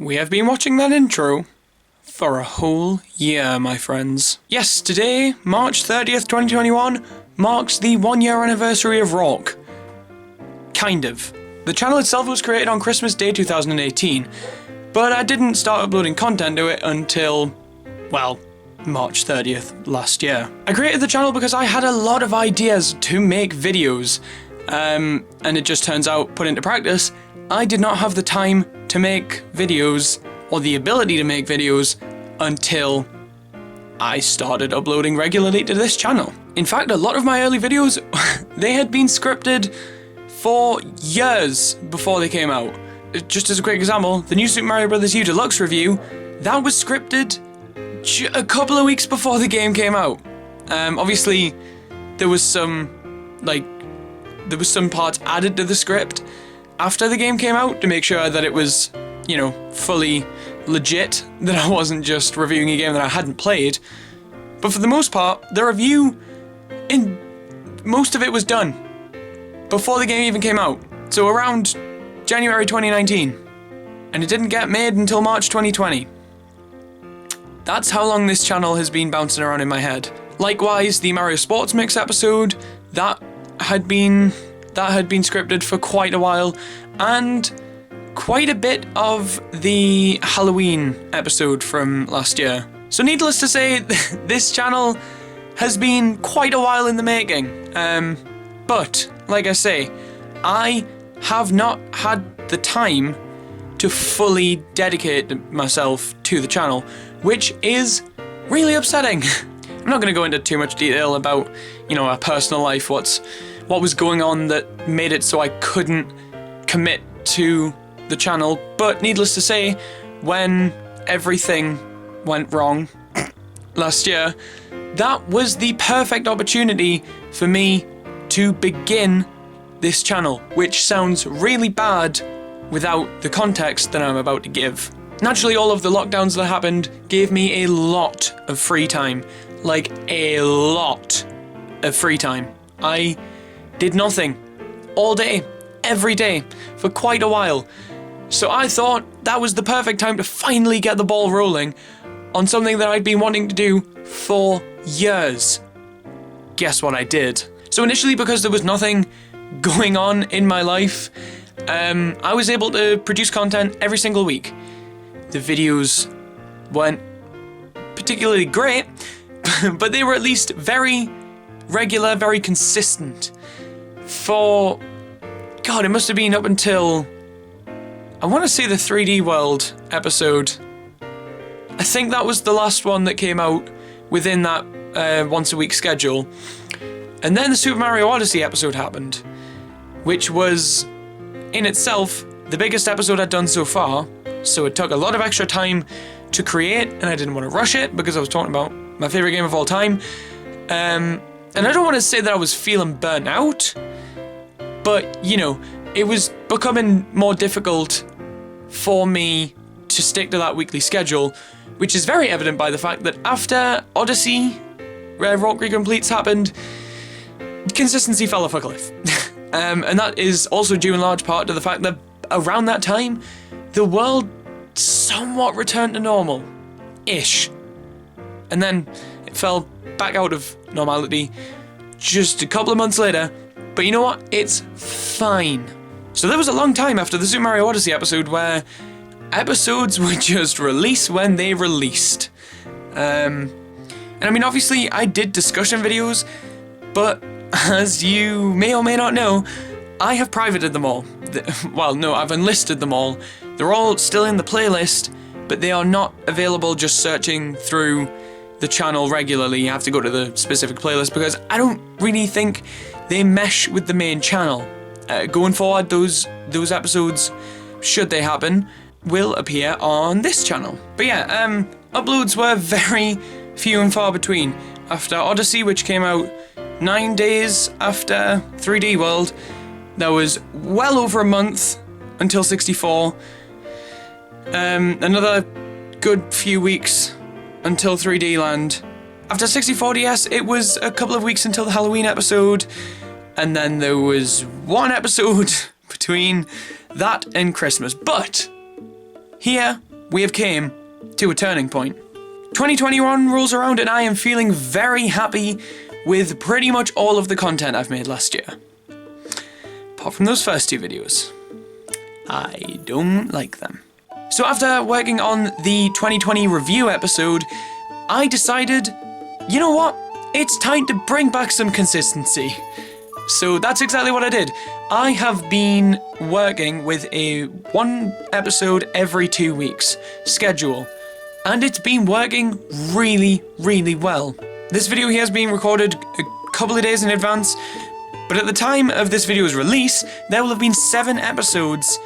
We have been watching that intro for a whole year, my friends. Yes, today, March 30th, 2021, marks the 1 year anniversary of Rawk. Kind of. The channel itself was created on Christmas Day 2018, but I didn't start uploading content to it until, well, March 30th last year. I created the channel because I had a lot of ideas to make videos, and it just turns out, put into practice, I did not have the time to make videos or the ability to make videos until I started uploading regularly to this channel. In fact, a lot of my early videos, they had been scripted for years before they came out. Just as a quick example, the new Super Mario Bros. U Deluxe review, that was scripted a couple of weeks before the game came out. Obviously, there was some parts added to the script after the game came out to make sure that it was, you know, fully legit, that I wasn't just reviewing a game that I hadn't played. But for the most part, the review, most of it was done before the game even came out. So around January 2019. And it didn't get made until March 2020. That's how long this channel has been bouncing around in my head. Likewise, the Mario Sports Mix episode, that had been scripted for quite a while, and quite a bit of the Halloween episode from last year. So needless to say, this channel has been quite a while in the making. But, like I say, I have not had the time to fully dedicate myself to the channel, which is really upsetting. I'm not going to go into too much detail about, you know, our personal life, what was going on that made it so I couldn't commit to the channel, but needless to say, when everything went wrong last year, that was the perfect opportunity for me to begin this channel, which sounds really bad without the context that I'm about to give. Naturally, all of the lockdowns that happened gave me a lot of free time, like a lot of free time. I did nothing all day, every day, for quite a while. So I thought that was the perfect time to finally get the ball rolling on something that I'd been wanting to do for years. Guess what I did? So initially, because there was nothing going on in my life, I was able to produce content every single week. The videos weren't particularly great, but they were at least very regular, very consistent. For, God, it must have been up until, I want to say the 3D World episode. I think that was the last one that came out within that once a week schedule. And then the Super Mario Odyssey episode happened, which was, in itself, the biggest episode I'd done so far. So it took a lot of extra time to create, and I didn't want to rush it because I was talking about my favorite game of all time. And I don't want to say that I was feeling burnt out, but, you know, it was becoming more difficult for me to stick to that weekly schedule, which is very evident by the fact that after Odyssey, Rawk Recompletes happened, consistency fell off a cliff. And that is also due in large part to the fact that around that time, the world somewhat returned to normal-ish. And then it fell back out of normality just a couple of months later. But you know what? It's fine. So there was a long time after the Super Mario Odyssey episode where episodes would just release when they released. And I mean, obviously, I did discussion videos, but as you may or may not know, I have privated them all. Well, no, I've unlisted them all. They're all still in the playlist, but they are not available just searching through the channel regularly. You have to go to the specific playlist because I don't really think they mesh with the main channel. Going forward, those episodes, should they happen, will appear on this channel. But yeah, uploads were very few and far between. After Odyssey, which came out 9 days after 3D World, there was well over a month until 64. Another good few weeks until 3D Land. After 64 DS, it was a couple of weeks until the Halloween episode, and then there was one episode between that and Christmas. But here we have came to a turning point. 2021 rolls around and I am feeling very happy with pretty much all of the content I've made last year. Apart from those first 2 videos. I don't like them. So after working on the 2020 review episode, I decided, you know what? It's time to bring back some consistency. So that's exactly what I did. I have been working with a 1 episode every 2 weeks schedule, and it's been working really, really well. This video here has been recorded a couple of days in advance, but at the time of this video's release, there will have been 7 episodes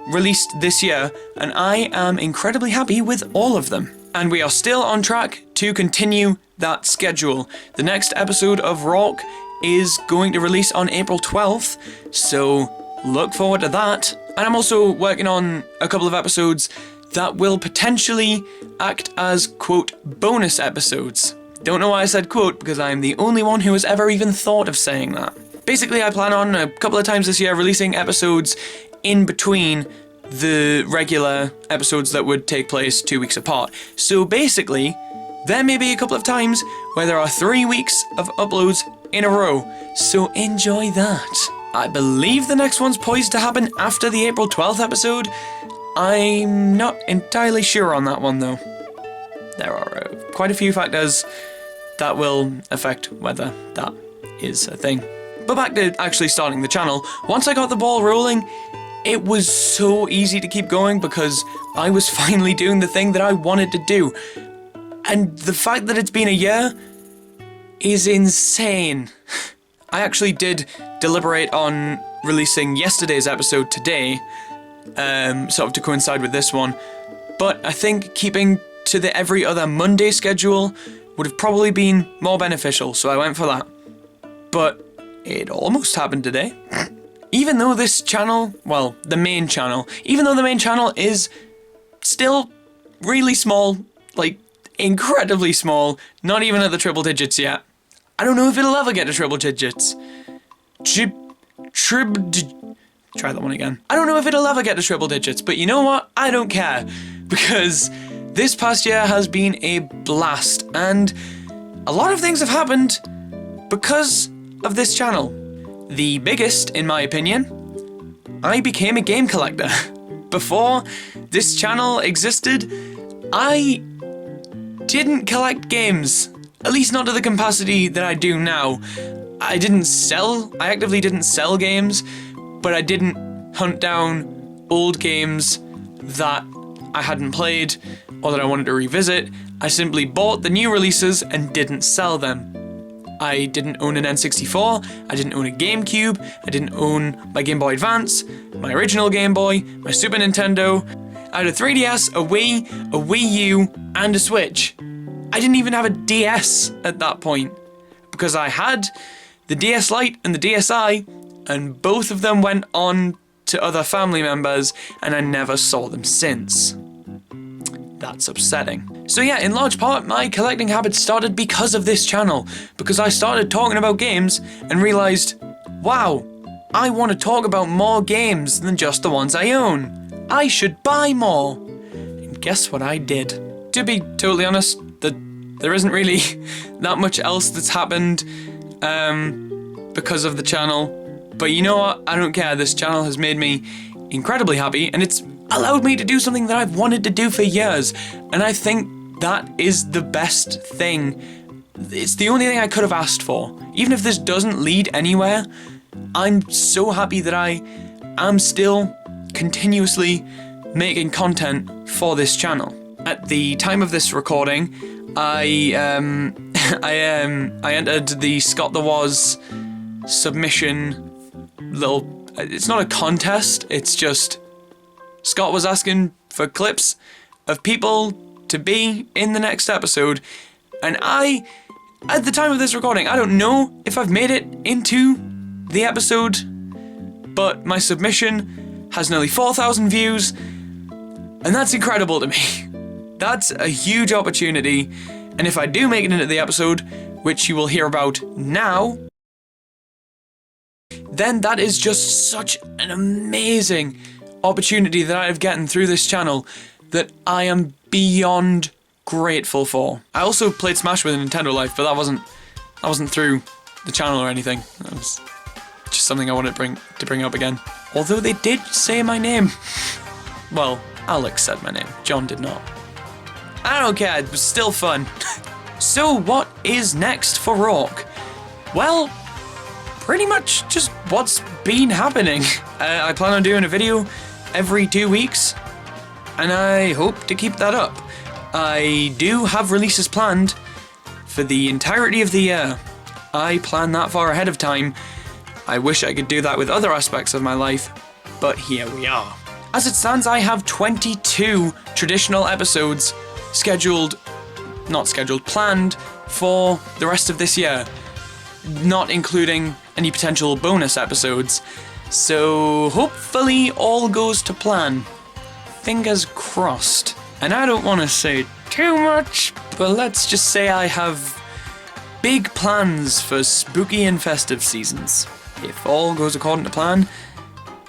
released this year, and I am incredibly happy with all of them. And we are still on track to continue that schedule. The next episode of Rawk is going to release on April 12th, so look forward to that. And I'm also working on a couple of episodes that will potentially act as, quote, bonus episodes. Don't know why I said quote, because I am the only one who has ever even thought of saying that. Basically, I plan on a couple of times this year releasing episodes in between the regular episodes that would take place 2 weeks apart. So basically, there may be a couple of times where there are 3 weeks of uploads in a row, so enjoy that. I believe the next one's poised to happen after the April 12th episode. I'm not entirely sure on that one though. There are quite a few factors that will affect whether that is a thing. But back to actually starting the channel, once I got the ball rolling, it was so easy to keep going because I was finally doing the thing that I wanted to do. And the fact that it's been a year is insane. I actually did deliberate on releasing yesterday's episode today, sort of to coincide with this one, but I think keeping to the every other Monday schedule would have probably been more beneficial, so I went for that. But it almost happened today. Even though this channel, well, the main channel, even though the main channel is still really small, like incredibly small, not even at the triple digits yet. I don't know if it'll ever get to triple digits. Try that one again. I don't know if it'll ever get to triple digits, but you know what? I don't care, because this past year has been a blast, and a lot of things have happened because of this channel. The biggest, in my opinion, I became a game collector. Before this channel existed, I didn't collect games, at least not to the capacity that I do now. I actively didn't sell games, but I didn't hunt down old games that I hadn't played or that I wanted to revisit. I simply bought the new releases and didn't sell them. I didn't own an N64, I didn't own a GameCube, I didn't own my Game Boy Advance, my original Game Boy, my Super Nintendo. I had a 3DS, a Wii, a Wii U, and a Switch. I didn't even have a DS at that point, because I had the DS Lite and the DSi, and both of them went on to other family members, and I never saw them since. That's upsetting. So yeah, in large part, my collecting habits started because of this channel, because I started talking about games and realized, wow, I want to talk about more games than just the ones I own. I should buy more. And guess what I did? To be totally honest, there isn't really that much else that's happened because of the channel. But you know what? I don't care. This channel has made me incredibly happy, and it's allowed me to do something that I've wanted to do for years. And I think that is the best thing. It's the only thing I could have asked for. Even if this doesn't lead anywhere, I'm so happy that I am still continuously making content for this channel. At the time of this recording, I entered the Scott the Was submission little. It's not a contest. It's just Scott was asking for clips of people to be in the next episode, and at the time of this recording, I don't know if I've made it into the episode, but my submission has nearly 4,000 views, and that's incredible to me. That's a huge opportunity, and if I do make it into the episode, which you will hear about now, then that is just such an amazing opportunity that I've gotten through this channel that I am beyond grateful for. I also played Smash with a Nintendo Life, but that wasn't through the channel or anything. That was just something I wanted to bring up again. Although they did say my name. Well, Alex said my name. John did not. I don't care, it was still fun. So what is next for Rawk? Well, pretty much just what's been happening. I plan on doing a video every 2 weeks, and I hope to keep that up. I do have releases planned for the entirety of the year. I plan that far ahead of time. I wish I could do that with other aspects of my life, but here we are. As it stands, I have 22 traditional episodes planned for the rest of this year, not including any potential bonus episodes. So hopefully all goes to plan. Fingers crossed. And I don't want to say too much, but let's just say I have big plans for spooky and festive seasons. If all goes according to plan,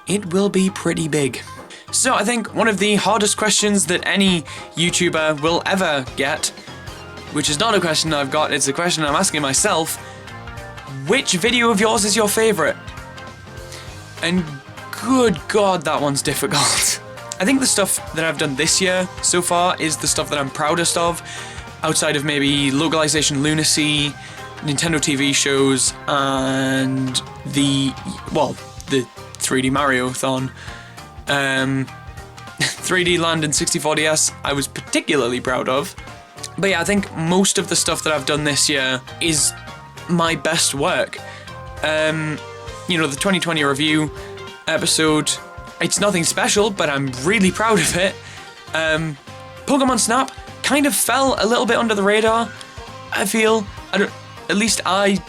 it will be pretty big. So I think one of the hardest questions that any YouTuber will ever get, which is not a question I've got, it's a question I'm asking myself, which video of yours is your favourite? And good God, that one's difficult. I think the stuff that I've done this year so far is the stuff that I'm proudest of, outside of maybe localization lunacy, Nintendo TV shows, and the 3D Mario-thon. 3D Land and 64DS I was particularly proud of. But yeah, I think most of the stuff that I've done this year is my best work. The 2020 review episode, it's nothing special, but I'm really proud of it. Pokemon Snap kind of fell a little bit under the radar, I feel. At least I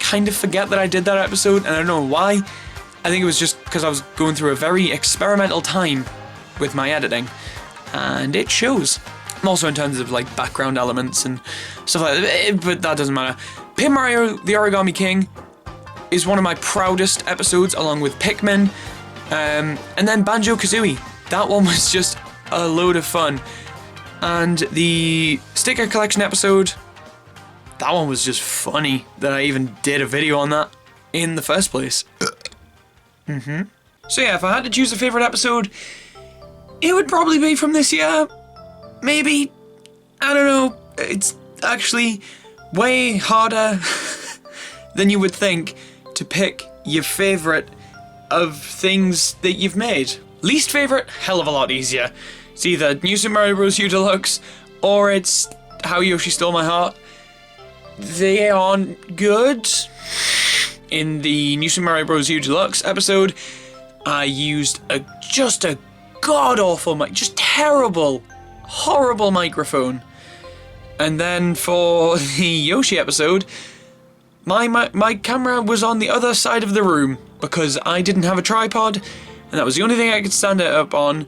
kind of forget that I did that episode, and I don't know why. I think it was just because I was going through a very experimental time with my editing, and it shows. Also in terms of like background elements and stuff like that, but that doesn't matter. Paper Mario the Origami King is one of my proudest episodes, along with Pikmin, and then Banjo-Kazooie. That one was just a load of fun. And the sticker collection episode, that one was just funny that I even did a video on that in the first place. So yeah, if I had to choose a favourite episode, it would probably be from this year. Maybe. I don't know. It's actually way harder than you would think to pick your favourite of things that you've made. Least favourite, hell of a lot easier. It's either New Super Mario Bros. U Deluxe, or it's How Yoshi Stole My Heart. They aren't good. In the New Super Mario Bros. U Deluxe episode, I used just a god-awful just terrible, horrible microphone. And then for the Yoshi episode, my camera was on the other side of the room because I didn't have a tripod, and that was the only thing I could stand it up on.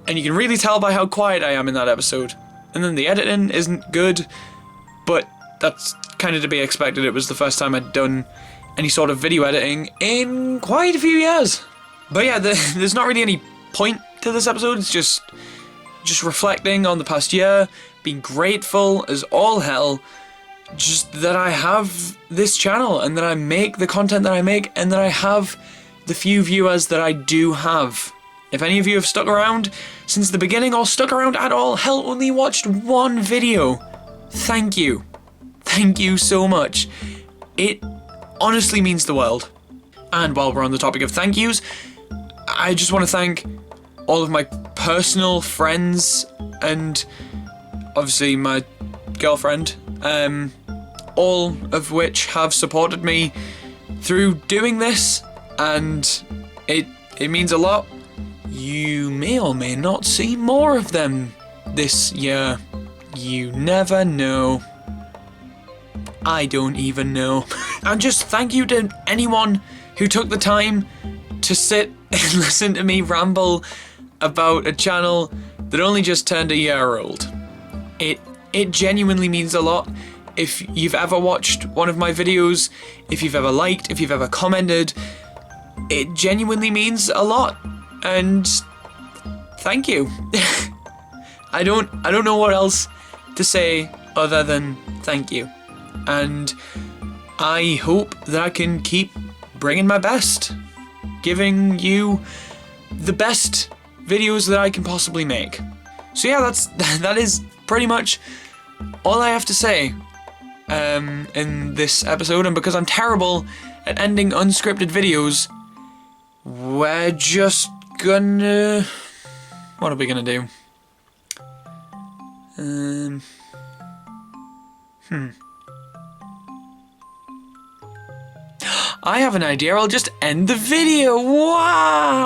And you can really tell by how quiet I am in that episode. And then the editing isn't good, but that's kind of to be expected. It was the first time I'd done any sort of video editing in quite a few years. But yeah, there's not really any point to this episode. It's just reflecting on the past year, being grateful as all hell, just that I have this channel and that I make the content that I make and that I have the few viewers that I do have. If any of you have stuck around since the beginning or stuck around at all, hell, only watched one video, thank you. Thank you so much. It honestly means the world. And while we're on the topic of thank yous, I just want to thank all of my personal friends and obviously my girlfriend, all of which have supported me through doing this, and it means a lot. You may or may not see more of them this year. You never know. I don't even know. And just thank you to anyone who took the time to sit and listen to me ramble about a channel that only just turned a year old. It genuinely means a lot. If you've ever watched one of my videos, if you've ever liked, if you've ever commented, it genuinely means a lot. And thank you. I don't know what else to say other than thank you. And I hope that I can keep bringing my best, giving you the best videos that I can possibly make. So yeah, that is pretty much all I have to say in this episode. And because I'm terrible at ending unscripted videos, we're just gonna... What are we gonna do? I have an idea. I'll just end the video. Wow!